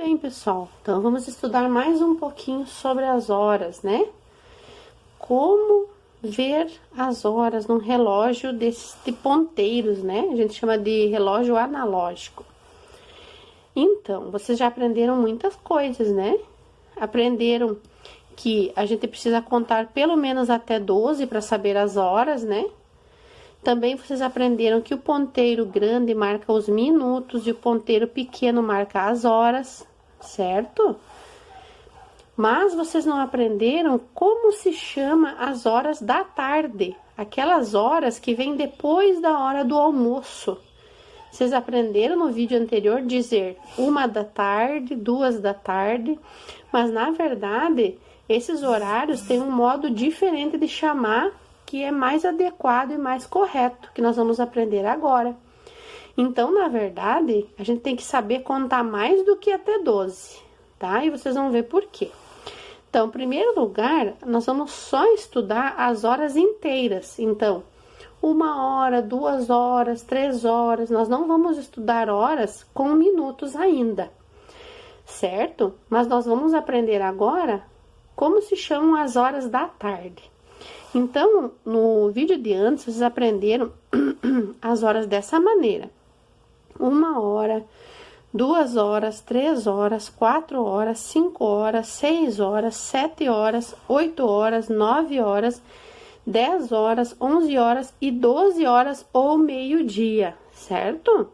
bem, pessoal. Então, vamos estudar mais um pouquinho sobre as horas, né? Como ver as horas num relógio desses de ponteiros, né? A gente chama de relógio analógico. Então, vocês já aprenderam muitas coisas, né? Aprenderam que a gente precisa contar pelo menos até 12 para saber as horas, né? Também vocês aprenderam que o ponteiro grande marca os minutos e o ponteiro pequeno marca as horas, certo? Mas vocês não aprenderam como se chama as horas da tarde, aquelas horas que vêm depois da hora do almoço. Vocês aprenderam no vídeo anterior dizer 1 da tarde, 2 da tarde, mas na verdade esses horários têm um modo diferente de chamar, que é mais adequado e mais correto, que nós vamos aprender agora. Então, na verdade, a gente tem que saber contar mais do que até 12, tá? E vocês vão ver por quê. Então, em primeiro lugar, nós vamos só estudar as horas inteiras. Então, 1 hora, 2 horas, 3 horas, nós não vamos estudar horas com minutos ainda, certo? Mas nós vamos aprender agora como se chamam as horas da tarde. Então, no vídeo de antes, vocês aprenderam as horas dessa maneira. 1 hora, 2 horas, 3 horas, 4 horas, 5 horas, 6 horas, 7 horas, 8 horas, 9 horas, 10 horas, 11 horas e 12 horas ou meio-dia, certo?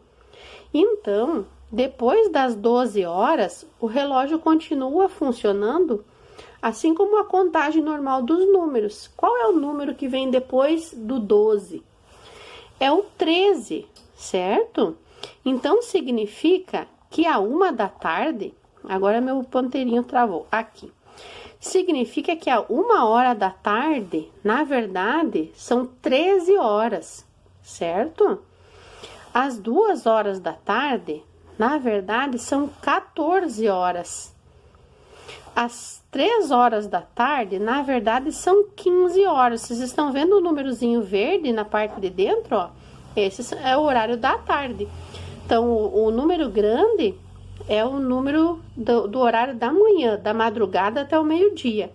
Então, depois das 12 horas, o relógio continua funcionando assim como a contagem normal dos números. Qual é o número que vem depois do 12? É o 13, certo? Então, significa que a 1 da tarde... Agora, meu ponteirinho travou. Aqui. Significa que a 1 hora da tarde, na verdade, são 13 horas, certo? As 2 horas da tarde, na verdade, são 14 horas. As 3 horas da tarde, na verdade, são 15 horas. Vocês estão vendo o númerozinho verde na parte de dentro, ó? Esse é o horário da tarde. Então, o número grande é o número do horário da manhã, da madrugada até o meio-dia.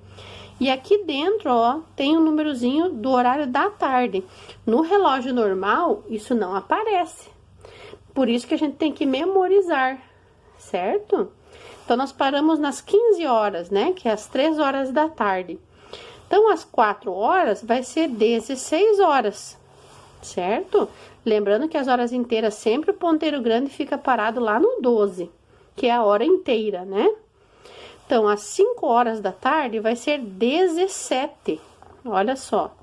E aqui dentro, ó, tem o númerozinho do horário da tarde. No relógio normal, isso não aparece. Por isso que a gente tem que memorizar, certo? Então, nós paramos nas 15 horas, né? Que é as 3 horas da tarde. Então, às 4 horas vai ser 16 horas, certo? Lembrando que as horas inteiras, sempre o ponteiro grande fica parado lá no 12, que é a hora inteira, né? Então, às 5 horas da tarde vai ser 17. Olha só,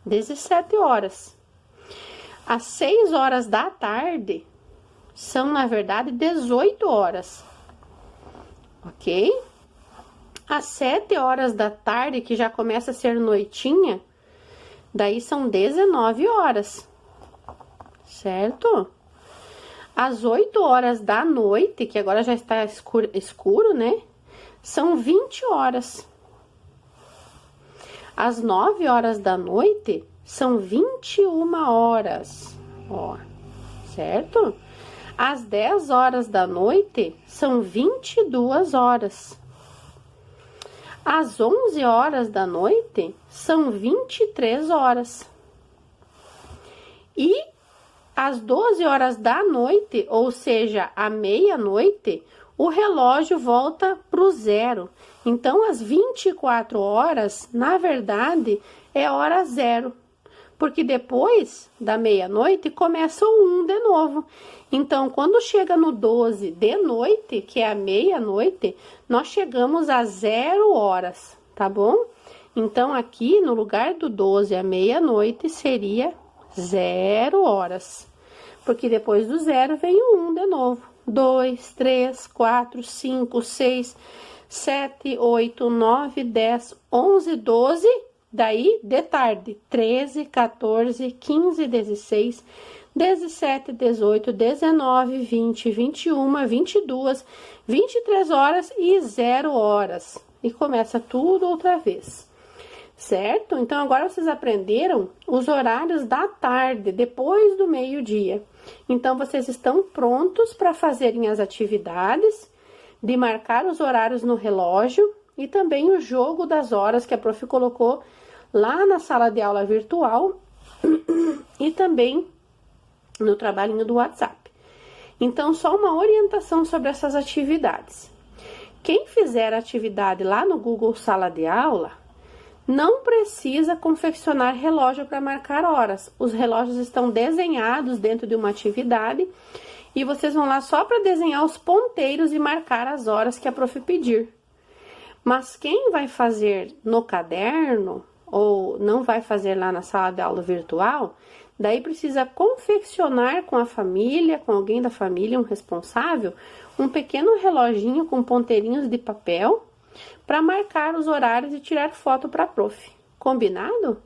17 horas. Às 6 horas da tarde são, na verdade, 18 horas. Ok? Às 7 horas da tarde, que já começa a ser noitinha, daí são 19 horas, certo? Às 8 horas da noite, que agora já está escuro, né? São 20 horas. Às 9 horas da noite, são 21 horas, ó, certo? Às 10 horas da noite, são 22 horas. Às 11 horas da noite, são 23 horas. E às 12 horas da noite, ou seja, à meia-noite, o relógio volta para o zero. Então, às 24 horas, na verdade, é hora zero. Porque depois da meia-noite começa o 1 de novo. Então, quando chega no 12 de noite, que é a meia-noite, nós chegamos a 0 horas, tá bom? Então, aqui no lugar do 12 à meia-noite seria 0 horas. Porque depois do 0 vem o 1 de novo. 2, 3, 4, 5, 6, 7, 8, 9, 10, 11, 12... Daí, de tarde, 13, 14, 15, 16, 17, 18, 19, 20, 21, 22, 23 horas e 0 horas. E começa tudo outra vez, certo? Então, agora vocês aprenderam os horários da tarde, depois do meio-dia. Então, vocês estão prontos para fazerem as atividades de marcar os horários no relógio e também o jogo das horas que a prof colocou lá na sala de aula virtual e também no trabalhinho do WhatsApp. Então, só uma orientação sobre essas atividades. Quem fizer a atividade lá no Google Sala de Aula, não precisa confeccionar relógio para marcar horas. Os relógios estão desenhados dentro de uma atividade e vocês vão lá só para desenhar os ponteiros e marcar as horas que a prof pedir. Mas quem vai fazer no caderno ou não vai fazer lá na sala de aula virtual, daí precisa confeccionar com a família, com alguém da família, um responsável, um pequeno reloginho com ponteirinhos de papel para marcar os horários e tirar foto para a prof. Combinado?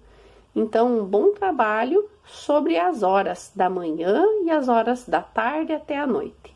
Então, um bom trabalho sobre as horas da manhã e as horas da tarde até a noite.